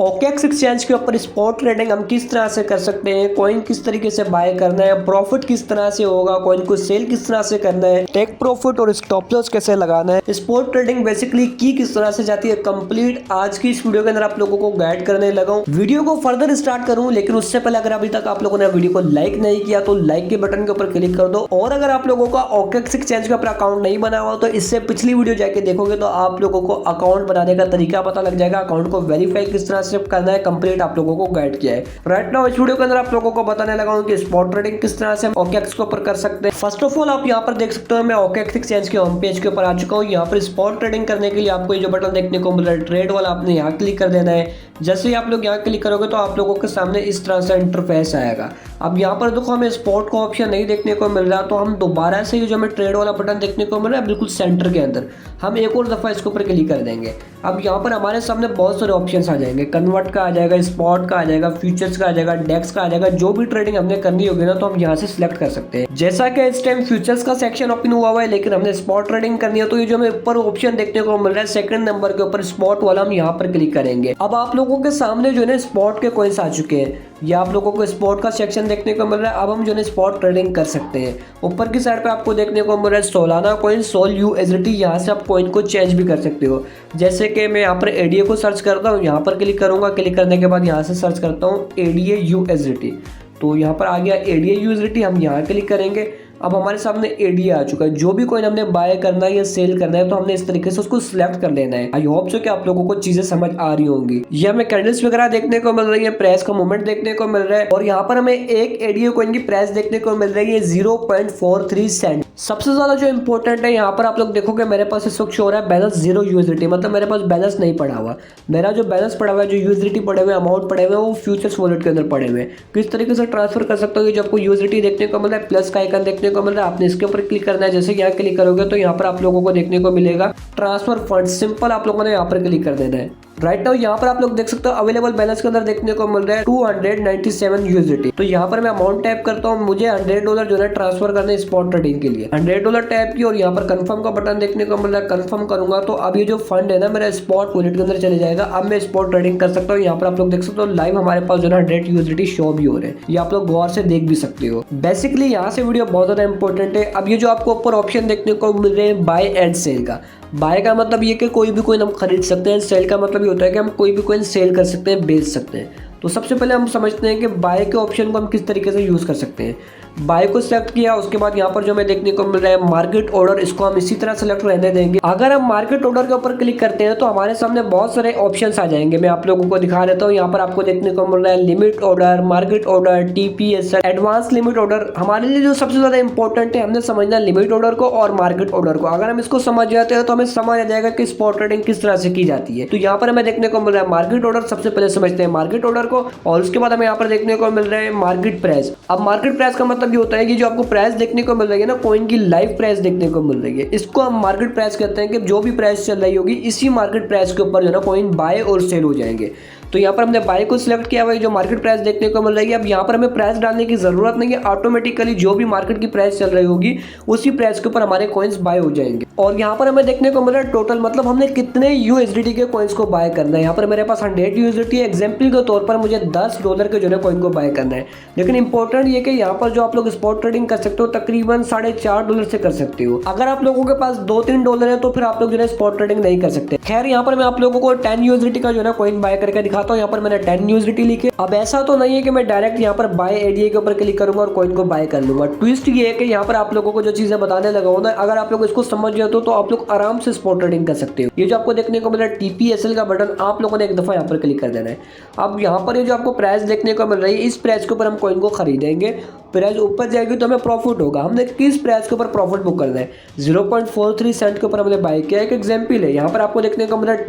OKX exchange के ऊपर spot trading हम किस तरह से कर सकते हैं, कॉइन किस तरीके से बाय करना है, प्रॉफिट किस तरह से होगा, कॉइन को सेल किस तरह से करना है, टेक प्रॉफिट और स्टॉप लॉस कैसे लगाना है, स्पॉट ट्रेडिंग बेसिकली की किस तरह से जाती है, कंप्लीट आज की इस वीडियो के अंदर आप लोगों को गाइड करने लगा हूं। वीडियो को फर्दर स्टार्ट करूं लेकिन उससे पहले अगर अभी तक आप लोगों ने वीडियो को लाइक नहीं किया तो लाइक के बटन के ऊपर क्लिक कर दो। और अगर आप लोगों का OKX एक्सचेंज के ऊपर अकाउंट नहीं बना हुआ तो इससे पिछली वीडियो जाके देखोगे तो आप लोगों को अकाउंट बनाने का तरीका पता लग जाएगा, अकाउंट को वेरीफाई किस तरह से करना है, कंप्लीट आप लोगों को गाइड किया है। राइट नाउ इस वीडियो के अंदर आप लोगों को बताने लगा हूं कि स्पॉट ट्रेडिंग किस तरह से OKX के ऊपर कर सकते हैं। फर्स्ट ऑफ ऑल आप यहां पर देख सकते हो मैं OKX एक्सचेंज के होम पेज के ऊपर आ चुका हूं। यहां पर स्पॉट ट्रेडिंग करने के लिए आपको ये जो बटन देखने को मिल रहा है ट्रेड वाला, आपने यहां क्लिक कर देना है। जैसे ही आप लोग यहां क्लिक करोगे तो आप लोगों के सामने इस तरह से इंटरफेस आएगा। अब यहाँ पर देखो हमें स्पॉट का ऑप्शन नहीं देखने को मिल रहा तो हम दोबारा से ये जो हमें ट्रेड वाला बटन देखने को मिल रहा है बिल्कुल सेंटर के अंदर हम एक और दफा इसके ऊपर क्लिक कर देंगे। अब यहाँ पर हमारे सामने बहुत सारे ऑप्शंस आ जाएंगे, कन्वर्ट का आ जाएगा, स्पॉट का आ जाएगा, फ्यूचर्स का आ जाएगा, डेक्स का आ जाएगा। जो भी ट्रेडिंग हमने करनी होगी ना तो हम यहाँ से सिलेक्ट कर सकते हैं। जैसा कि इस टाइम फ्यूचर्स का सेक्शन ओपन हुआ है लेकिन हमने स्पॉट ट्रेडिंग करनी है तो ये जो हमें ऊपर ऑप्शन देखने को मिल रहा है सेकंड नंबर के ऊपर स्पॉट वाला, हम यहाँ पर क्लिक करेंगे। अब आप लोगों के सामने जो है स्पॉट के कॉइन्स आ चुके हैं, ये आप लोगों को स्पॉट का सेक्शन देखने को मिल रहा है। अब हम जो है स्पॉट ट्रेडिंग कर सकते हैं। ऊपर की साइड पे आपको देखने को मिल रहा है सोलाना कॉइन, सोल USDT। यहाँ से आप कॉइन को चेंज भी कर सकते हो। जैसे कि मैं यहाँ पर ADA को सर्च करता हूँ, यहाँ पर क्लिक करूंगा, क्लिक करने के बाद यहाँ से सर्च करता हूँ ADA USDT, तो यहाँ पर आ गया ADA USDT। हम यहाँ क्लिक करेंगे। अब हमारे सामने ADA आ चुका है। जो भी कॉइन हमने बाय करना है या सेल करना है तो हमने इस तरीके से उसको सिलेक्ट कर लेना है। आई होप सो कि आप लोगों को चीजें समझ आ रही होंगी। ये हमें कैंडल्स वगैरह देखने को मिल रही है, प्राइस का मूवमेंट देखने को मिल रहा है और यहाँ पर हमें एक ADA कॉइन की प्राइस देखने को मिल रही है 0.43 सेंट। सबसे ज्यादा जो इंपॉर्टेंट है यहाँ पर आप लोग देखोगे मेरे पास इस वक्त शो हो रहा है बैलेंस 0 USDT, मतलब मेरे पास बैलेंस नहीं पड़ा हुआ। मेरा जो बैलेंस पड़ा हुआ है, जो USDT पड़े हुए, अमाउंट पड़े हुए वो फ्यूचर्स वॉलेट के अंदर पड़े हुए। किस तरीके से ट्रांसफर कर सकते हो, जो आपको USDT देखने को मिल रहा है प्लस का आइकन देखने को मिल रहा है, आपने इसके ऊपर क्लिक करना है। जैसे यहाँ क्लिक करोगे तो यहाँ पर आप लोगों को देखने को मिलेगा ट्रांसफर फंड, सिंपल आप लोगों ने यहाँ पर क्लिक कर देना है। राइट नाउ यहाँ पर आप लोग देख सकते हो अवेलेबल बैलेंस के अंदर देखने को मिल रहा है 297 USDT। तो यहाँ पर मैं अमाउंट टैप करता हूँ, मुझे $100 जो है ट्रांसफर करना है स्पॉट ट्रेडिंग के लिए। $100 टैप की और यहाँ पर कंफर्म का बटन देखने को मिल रहा है, कंफर्म करूंगा तो अब ये जो फंड है ना मेरा स्पॉट वॉलेट के अंदर चले जाएगा। अब मैं स्पॉट ट्रेडिंग कर सकता हूँ। यहाँ पर आप लोग देख सकते हो लाइव हमारे पास जो है 100 USDT शो भी हो रहे हैं, ये आप लोग गौर से देख भी सकते हो। बेसिकली यहाँ से वीडियो बहुत ज्यादा इंपॉर्टेंट है। अब ये जो आपको ऊपर ऑप्शन देखने को मिल रहे हैं बाय एंड सेल का, बाय का मतलब ये कि कोई भी कॉइन हम खरीद सकते हैं, सेल का मतलब ये होता है कि हम कोई भी कॉइन सेल कर सकते हैं, बेच सकते हैं। तो सबसे पहले हम समझते हैं कि बाय के ऑप्शन को हम किस तरीके से यूज़ कर सकते हैं। बाय को सेलेक्ट किया, उसके बाद यहाँ पर जो हमें देखने को मिल रहा है मार्केट ऑर्डर, इसको हम इसी तरह सेलेक्ट रहने देंगे। अगर हम मार्केट ऑर्डर के ऊपर क्लिक करते हैं तो हमारे सामने बहुत सारे ऑप्शंस आ जाएंगे। मैं आप लोगों को दिखा देता हूँ। यहाँ पर आपको देखने को मिल रहा है limit order, market order, TPSL, advance limit order. हमारे लिए जो सबसे ज्यादा इंपॉर्टेंट है हमने समझना लिमिट ऑर्डर को और मार्केट ऑर्डर को। अगर हम इसको समझ जाते हैं तो हमें समझ आ जाएगा कि स्पॉट ट्रेडिंग किस तरह से की जाती है। तो यहाँ पर हमें देखने को मिल रहा है मार्केट ऑर्डर, सबसे पहले समझते हैं मार्केट ऑर्डर को और उसके बाद हमें यहाँ पर देखने को मिल रहा है मार्केट प्राइस। अब मार्केट प्राइस का मतलब ये होता है कि जो आपको प्राइस देखने को मिल रही है ना, कॉइन की लाइव प्राइस देखने को मिल रही है, इसको हम मार्केट प्राइस कहते हैं कि जो भी प्राइस चल रही होगी इसी मार्केट प्राइस के ऊपर जो है ना कॉइन बाय और सेल हो जाएंगे। तो यहाँ पर हमने बाय को सिलेक्ट किया हुआ है, जो मार्केट प्राइस देखने को मिल रही है। अब यहाँ पर हमें प्राइस डालने की जरूरत नहीं है, ऑटोमेटिकली जो भी मार्केट की प्राइस चल रही होगी उसी प्राइस के ऊपर हमारे कॉइन्स बाय हो जाएंगे। और यहाँ पर हमें देखने को मिल रहा है टोटल, मतलब हमने कितने USDT के कॉइन्स को बाय करना है। यहाँ पर मेरे पास 100 USDT है, एग्जाम्पल के तौर पर मुझे $10 के जो है कॉइन को बाय करना है। लेकिन इंपॉर्टेंट ये कि यहाँ पर जो आप लोग स्पॉट ट्रेडिंग कर सकते हो तकरीबन $4.5 से कर सकते हो। अगर आप लोगों के पास $2-3 है तो फिर आप लोग जो है स्पॉट ट्रेडिंग नहीं कर सकते। खैर यहाँ पर मैं आप लोगों को 10 USDT का जो है कॉइन बाय करके दिखाता हूँ। यहाँ पर मैंने 10 USDT लिखे। अब ऐसा तो नहीं है कि मैं डायरेक्ट यहाँ पर बाय ADA के ऊपर क्लिक करूंगा और कॉइन को बाय कर लूंगा। ट्विस्ट ये है कि यहाँ पर आप लोगों को जो चीजें बताने लगा हूं ना, अगर आप लोग इसको समझ जाते हो तो आप लोग आराम से स्पॉट ट्रेडिंग कर सकते हो। ये जो आपको देखने को मिल रहा है TPSL का बटन, आप लोगों ने एक दफा यहाँ पर क्लिक कर देना है। अब यहाँ पर ये जो आपको प्राइस देखने को मिल रही है, इस प्राइस के ऊपर हम कॉइन को खरीदेंगे। प्राइस ऊपर जाएगी तो हमें प्रॉफिट होगा। हमने किस प्राइस के ऊपर प्रॉफिट बुक करना है, 0.43 सेंट के ऊपर हमने बाय किया। एक एग्जाम्पल है, यहाँ पर आपको देखने को मिल रहा है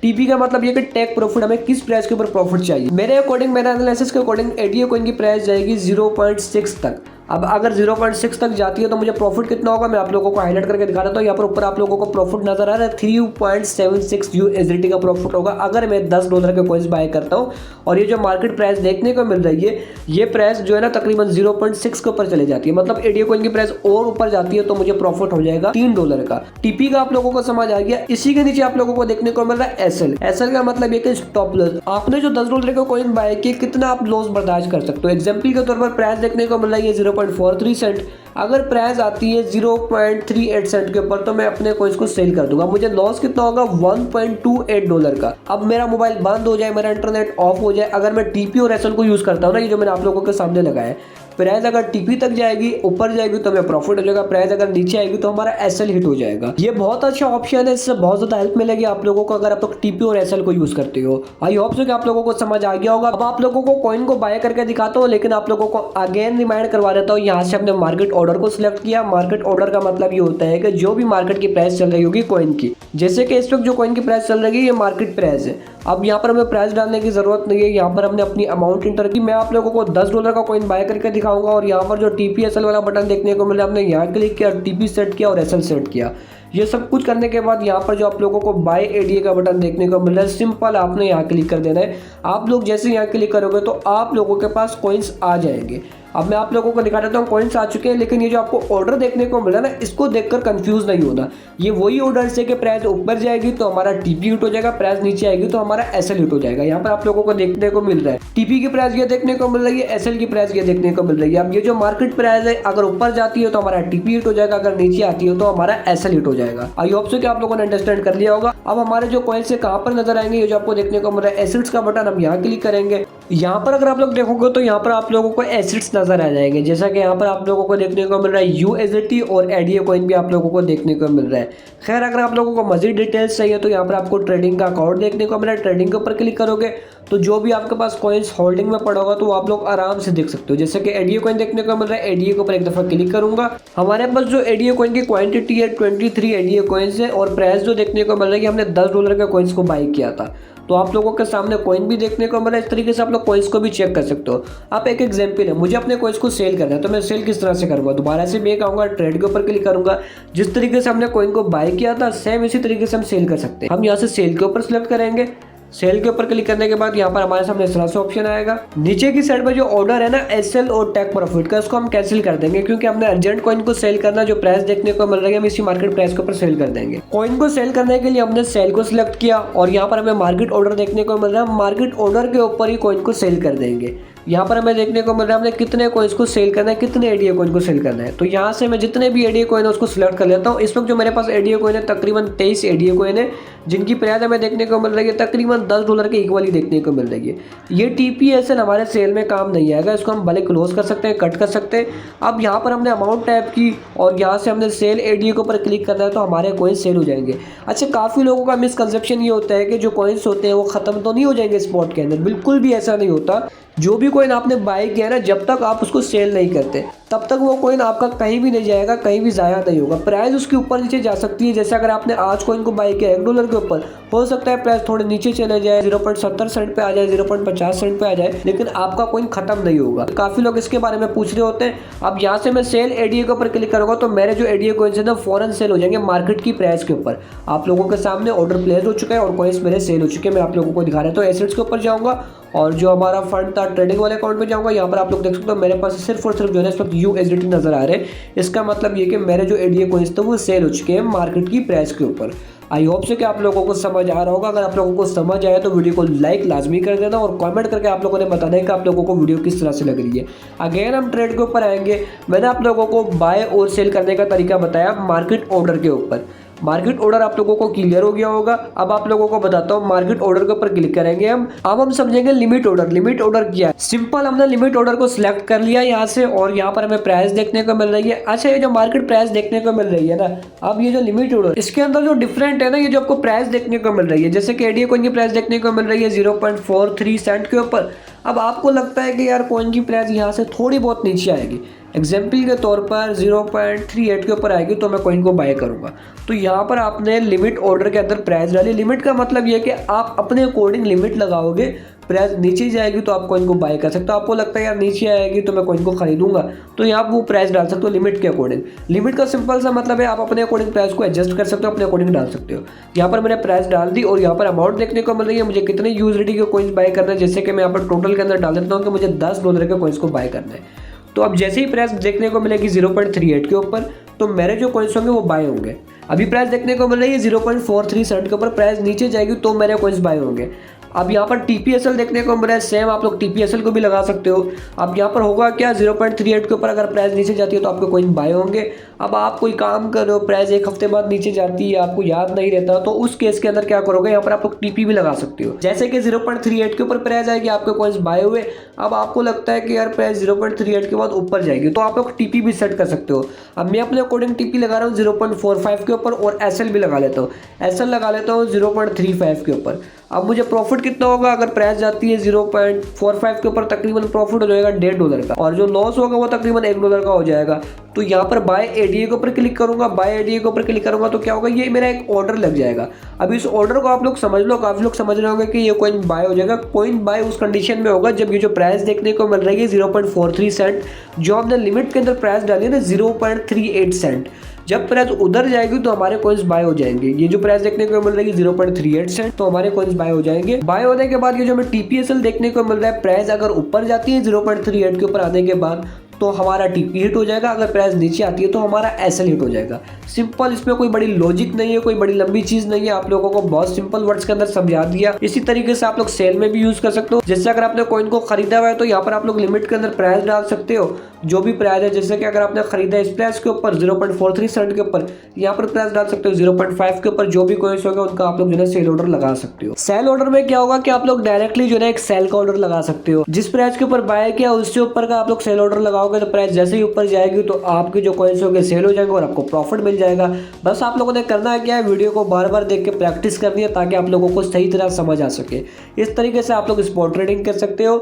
TP का मतलब ये कि टेक प्रॉफिट, हमें किस प्राइस के ऊपर प्रॉफिट चाहिए। मेरे अकॉर्डिंग, मेरे एनालिसिस के अकॉर्डिंग ADA कॉइन की प्राइस जाएगी 0.6 तक। अब अगर 0.6 तक जाती है तो मुझे प्रॉफिट कितना होगा, मैं आप लोगों को हाईलाइट करके दिखा देता हूँ। यहाँ पर ऊपर आप लोगों को प्रॉफिट नजर आ रहा है, 3.76 USDT का प्रॉफिट होगा अगर मैं $10 के कॉइन्स बाय करता हूँ। और ये जो मार्केट प्राइस देखने को मिल रही है, ये प्राइस जो है ना तकरीबन 0.6 के ऊपर चले जाती है, मतलब एडीए कॉइन की प्राइस और ऊपर जाती है तो मुझे प्रॉफिट हो जाएगा $3 का। टीपी का आप लोगों को समझ आ गया। इसी के नीचे आप लोगों को देखने को मिल रहा है एसएल। एसएल का मतलब ये कि स्टॉप लॉस। आपने जो $10 का कॉइन बाय किया, कितना आप लॉस बर्दाश्त कर सकते हो। एग्जांपल के तौर पर प्राइस देखने को मिल रहा है 0.43 सेंट। अगर प्राइस आती है 0.38 सेंट के ऊपर तो मैं अपने कॉइन्स को सेल कर दूंगा। मुझे लॉस कितना होगा, $1.28 का। अब मेरा मोबाइल बंद हो जाए, मेरा इंटरनेट ऑफ हो जाए, अगर मैं टीपी और एसएल को यूज करता हूँ ना, ये जो मैंने आप लोगों के सामने लगाया है, प्राइस अगर टीपी तक जाएगी, ऊपर जाएगी तो हमें प्रॉफिट हो जाएगा, प्राइस अगर नीचे आएगी तो हमारा एसएल हिट हो जाएगा। ये बहुत अच्छा ऑप्शन है, इससे बहुत ज्यादा हेल्प मिलेगी आप लोगों को अगर आप लोग टीपी और एसएल को यूज करते हो। आई होप सो कि आप लोगों को समझ आ गया होगा। अब आप लोगों को कॉइन को बाय करके दिखाता हूँ, लेकिन आप लोगों को अगेन रिमाइंड करवा देता हूँ। यहाँ से हमने मार्केट ऑर्डर को सिलेक्ट किया। मार्केट ऑर्डर का मतलब ये होता है कि जो भी मार्केट की प्राइस चल रही होगी कॉइन की, जैसे कि इस वक्त जो कॉइन की प्राइस चल रही है ये मार्केट प्राइस है। अब यहाँ पर हमें प्राइस डालने की जरूरत नहीं है, यहाँ पर हमने अपनी अमाउंट इंटर की। मैं आप लोगों को $10 का कॉइन बाय करके दिखाऊंगा और यहाँ पर जो टीपी एसएल वाला बटन देखने को मिला, हमने यहाँ क्लिक किया, टीपी सेट किया और एसएल सेट किया। ये सब कुछ करने के बाद यहाँ पर जो आप लोगों को बाय एडीए का बटन देखने को मिल रहा है, सिंपल आपने यहाँ क्लिक कर देना है। आप लोग जैसे यहाँ क्लिक करोगे तो आप लोगों के पास कॉइन्स आ जाएंगे। अब मैं आप लोगों को दिखा देता हूँ, कॉइन्स आ चुके हैं, लेकिन ये जो आपको ऑर्डर देखने को मिला ना, इसको देखकर कंफ्यूज नहीं होना। ये वही ऑर्डर से कि प्राइस ऊपर जाएगी तो हमारा टीपी हिट हो जाएगा, प्राइस नीचे आएगी तो हमारा एसएल हिट हो जाएगा। यहाँ पर आप लोगों को देखने को मिल रहा है टीपी की प्राइस ये देखने को मिल रही है, एसएल की प्राइस ये देखने को मिल रही है। अब ये जो मार्केट प्राइस है, अगर ऊपर जाती है तो हमारा टीपी हिट हो जाएगा, अगर नीचे आती है तो हमारा एसएल हिट हो जाएगा। आई होप सो कि आप लोगों ने अंडरस्टैंड कर लिया होगा। अब हमारे जो कॉइन्स है कहाँ पर नजर आएंगे, ये जो आपको देखने को मिल रहा है एसिड्स का बटन, हम यहाँ क्लिक करेंगे। यहाँ पर अगर आप लोग देखोगे तो यहाँ पर आप लोगों को एसिड्स नजर आ जाएंगे, जैसा कि यहाँ पर आप लोगों को देखने को मिल रहा है यूएसडीटी और एडीए कॉइन भी आप लोगों को देखने को मिल रहा है। खैर, अगर आप लोगों को मजीद डिटेल्स चाहिए तो यहाँ पर आपको ट्रेडिंग का अकाउंट देखने को मिल रहा है। ट्रेडिंग के ऊपर क्लिक करोगे तो जो भी आपके पास कॉइन्स होल्डिंग में पड़ा होगा तो आप लोग आराम से देख सकते हो। जैसे कि एडीए कॉइन देखने को मिल रहा है, एडीए के ऊपर एक दफा क्लिक करूंगा। हमारे पास जो एडीए कॉइन की क्वांटिटी है 23 एडीए कॉइन्स है और प्राइस जो देखने को मिल रहा है कि हमने $10 के कॉइन्स को बाय किया था। तो आप लोगों के सामने कॉइन भी देखने को मिला। इस तरीके से आप लोग कॉइन्स को भी चेक कर सकते हो। आप एक एग्जांपल है, मुझे अपने कॉइन्स को सेल करना है तो मैं सेल किस तरह से करूंगा, दोबारा से मैं आऊंगा, ट्रेड के ऊपर क्लिक करूंगा। जिस तरीके से हमने कॉइन को बाय किया था सेम इसी तरीके से हम सेल कर सकते हैं। हम यहाँ से सेल के ऊपर सिलेक्ट करेंगे। सेल के ऊपर क्लिक करने के बाद यहाँ पर हमारे सामने इस तरह से ऑप्शन आएगा। नीचे की साइड पर जो ऑर्डर है ना एसएल और टेक प्रॉफिट का, इसको हम कैंसिल कर देंगे क्योंकि हमने अर्जेंट कॉइन को सेल करना, जो प्राइस देखने को मिल रही है हम इसी मार्केट प्राइस के ऊपर सेल कर देंगे। कॉइन को सेल करने के लिए हमने सेल को सिलेक्ट किया और यहाँ पर हमें मार्केट ऑर्डर देखने को मिल रहा है। मार्केट ऑर्डर के ऊपर ही कॉइन को सेल कर देंगे। यहाँ पर हमें देखने को मिल रहा है हमने कितने कॉइन्स को सेल करना है, कितने एडीए कॉइन को सेल करना है। तो यहाँ से मैं जितने भी एडीए कॉइन है उसको सिलेक्ट कर लेता हूँ। इस वक्त जो मेरे पास एडीए कॉइन है तकरीबन 23 एडीए कॉइन है, जिनकी प्राइस हमें देखने को मिल रही है तकरीबन $10 के इक्वली देखने को मिल रही है। ये टीपीएसएल हमारे सेल में काम नहीं आएगा, इसको हम भले क्लोज कर सकते हैं, कट कर सकते हैं। अब यहाँ पर हमने अमाउंट टैप की और यहाँ से हमने सेल एडीए के ऊपर क्लिक करना है तो हमारे कॉइन सेल हो जाएंगे। अच्छा, काफ़ी लोगों का मिसकंसेप्शन ये होता है कि जो कॉइन्स होते हैं वो ख़त्म तो नहीं हो जाएंगे स्पॉट के अंदर। बिल्कुल भी ऐसा नहीं होता। जो भी कॉइन आपने बाय किया ना, जब तक आप उसको सेल नहीं करते तब तक वो कॉइन आपका कहीं भी नहीं जाएगा, कहीं भी ज़ाया नहीं होगा। प्राइस उसके ऊपर नीचे जा सकती है। जैसे अगर आपने आज कॉइन को बाय किया $1 के ऊपर, हो सकता है प्राइस थोड़े नीचे चले जाए, 0.70 सेंट पे आ जाए, 0.50 सेंट पे आ जाए, लेकिन आपका कॉइन खत्म नहीं होगा। काफ़ी लोग इसके बारे में पूछ रहे होते हैं। अब यहाँ से मैं सेल एडीए के ऊपर क्लिक करूँगा तो मेरे जो एडीए कॉइन्स है ना फौरन सेल हो जाएंगे मार्केट की प्राइस के ऊपर। आप लोगों के सामने ऑर्डर प्लेस हो चुका है और कॉइन्स मेरे सेल हो चुके हैं। मैं आप लोगों को दिखा रहा हूँ। तो एसेट्स के ऊपर जाऊँगा और जो हमारा फंड था ट्रेडिंग वाले अकाउंट में जाऊँगा। यहाँ पर आप लोग देख सकते हो मेरे पास सिर्फ और सिर्फ जो है इस वक्त यूएसडीटी नजर आ रहे हैं। इसका मतलब ये कि मेरे जो एडीए कॉइन्स थे वो सेल हो चुके हैं मार्केट की प्राइस के ऊपर। आई होप से कि आप लोगों को समझ आ रहा होगा। अगर आप लोगों को समझ आया तो वीडियो को लाइक लाजमी कर देना और कमेंट करके आप लोगों ने बताना है कि आप लोगों को वीडियो किस तरह से लग रही है। अगेन हम ट्रेड के ऊपर आएंगे। मैंने आप लोगों को बाय और सेल करने का तरीका बताया मार्केट ऑर्डर के ऊपर। मार्केट ऑर्डर आप लोगों को क्लियर हो गया होगा। अब आप लोगों को बताता हूँ, मार्केट ऑर्डर के ऊपर क्लिक करेंगे हम। अब हम समझेंगे लिमिट ऑर्डर। लिमिट ऑर्डर क्या है? सिंपल, हमने लिमिट ऑर्डर को सिलेक्ट कर लिया यहाँ से और यहाँ पर हमें प्राइस देखने को मिल रही है। अच्छा, ये जो मार्केट प्राइस देखने को मिल रही है ना, अब ये जो लिमिट ऑर्डर, इसके अंदर जो डिफरेंट है ना, ये जो आपको प्राइस देखने को मिल रही है, जैसे कि एडीए कॉइन की प्राइस देखने को मिल रही है 0.43 सेंट के ऊपर। अब आपको लगता है कि यार कॉइन की प्राइस यहाँ से थोड़ी बहुत नीचे आएगी, एग्जाम्पल के तौर पर 0.38 के ऊपर आएगी तो मैं कॉइन को बाय करूंगा। तो यहाँ पर आपने लिमिट ऑर्डर के अंदर प्राइस डाली। लिमिट का मतलब ये है कि आप अपने अकॉर्डिंग लिमिट लगाओगे प्राइस नीचे जाएगी तो आप कॉइन को बाय कर सकते हो। आपको लगता है यार नीचे आएगी तो मैं कॉइन को खरीदूंगा, तो यहाँ आप वो प्राइस डाल सकते हो लिमिट के अकॉर्डिंग। लिमिट का सिंपल सा मतलब है आप अपने अकॉर्डिंग प्राइस को एडजस्ट कर सकते हो, अपने अकॉर्डिंग डाल सकते हो। यहाँ पर मैंने प्राइस डाल दी और यहाँ पर अमाउंट देखने को मिल रही है मुझे कितने यूएसडी के कॉइन्स बाय करना है। जैसे कि मैं यहाँ पर टोटल के अंदर डाल देता हूँ कि मुझे $10 के कॉइन्स को बाय करना है। तो अब जैसे ही प्राइस देखने को मिलेगी 0.38 के ऊपर, तो मेरे जो कॉइन्स होंगे वो बाय होंगे। अभी प्राइस देखने को मिल रही है 0.43 के ऊपर, प्राइस नीचे जाएगी तो मेरे कॉइन्स बाय होंगे। अब यहाँ पर TPSL देखने को मिल रहा है, सेम आप लोग TPSL को भी लगा सकते हो। अब यहाँ पर होगा क्या, 0.38 के ऊपर अगर प्राइस नीचे जाती है तो आपके कॉइन बाय होंगे। अब आप कोई काम कर रहे हो, प्राइस एक हफ्ते बाद नीचे जाती है, आपको याद नहीं रहता, तो उस केस के अंदर क्या करोगे, यहाँ पर आप लोग TP भी लगा सकते हो। जैसे कि 0.38 के ऊपर प्राइस आएगी, आपके कॉइन्स बाय हुए। अब आपको लगता है कि यार प्राइस 0.38 के बाद ऊपर जाएगी, तो आप लोग TP भी सेट कर सकते हो। अब मैं अपने अकॉर्डिंग TP लगा रहा हूँ 0.45 के ऊपर और SL भी लगा लेता हूँ। SL लगा लेता हूँ 0.35 के ऊपर। अब मुझे प्रॉफिट कितना होगा, अगर प्राइस जाती है 0.45 के ऊपर, तकरीबन प्रॉफिट हो जाएगा $1.5 का, और जो लॉस होगा वो तकरीबन $1 का हो जाएगा। तो यहाँ पर बाय ADA के ऊपर क्लिक करूंगा, बाय ADA के ऊपर क्लिक करूंगा तो क्या होगा, ये मेरा एक ऑर्डर लग जाएगा। अब इस ऑर्डर को आप लोग समझ लो, काफी लोग समझ रहे होंगे कि ये कॉइन बाय हो जाएगा। कॉइन बाय उस कंडीशन में होगा जब ये जो प्राइस देखने को मिल रही है 0.43 सेंट, जो हमने लिमिट के अंदर प्राइस डाली है ना 0.38 सेंट, जब प्राइस उधर जाएगी तो हमारे कॉइन्स बाय हो जाएंगे। ये जो प्राइस देखने को मिल रही है 0.38 सेंट, तो हमारे कॉइन्स बाय हो जाएंगे। बाय होने के बाद ये जो हमें TPSL देखने को मिल रहा है, प्राइस अगर ऊपर जाती है 0.38 के ऊपर आने के बाद तो हमारा TP हिट हो जाएगा, अगर प्राइस नीचे आती है तो हमारा SL हिट हो जाएगा। सिंपल, इसमें कोई बड़ी लॉजिक नहीं है, कोई बड़ी लंबी चीज नहीं है, आप लोगों को बहुत सिंपल वर्ड्स के अंदर समझा दिया। इसी तरीके से आप लोग सेल में भी यूज कर सकते हो। जैसे अगर आपने कॉइन को खरीदा हुआ है तो यहाँ पर आप लोग लिमिट के अंदर प्राइस डाल सकते हो, जो भी प्राइस है। जैसे कि अगर आपने खरीदा इस प्राइस के ऊपर 0.43 सेंट के ऊपर, यहाँ पर प्राइस डाल सकते हो 0.5 के ऊपर, जो भी कॉइन्स होगा उनका आप लोग जो है सेल ऑर्डर लगा सकते हो। सेल ऑर्डर में क्या होगा कि आप लोग डायरेक्टली जो है एक सेल का ऑर्डर लगा सकते हो। जिस प्राइस के ऊपर बाय किया उससे ऊपर का आप लोग सेल ऑर्डर लगाओगे तो प्राइस जैसे ही ऊपर जाएगी तो आपके जो कॉइन्स होंगे सेल हो जाएंगे और आपको प्रॉफिट मिल जाएगा। बस आप लोगों ने करना है क्या है, वीडियो को बार बार देख के प्रैक्टिस करनी है ताकि आप लोगों को सही तरह समझ आ सके। इस तरीके से आप लोग स्पॉट ट्रेडिंग कर सकते हो।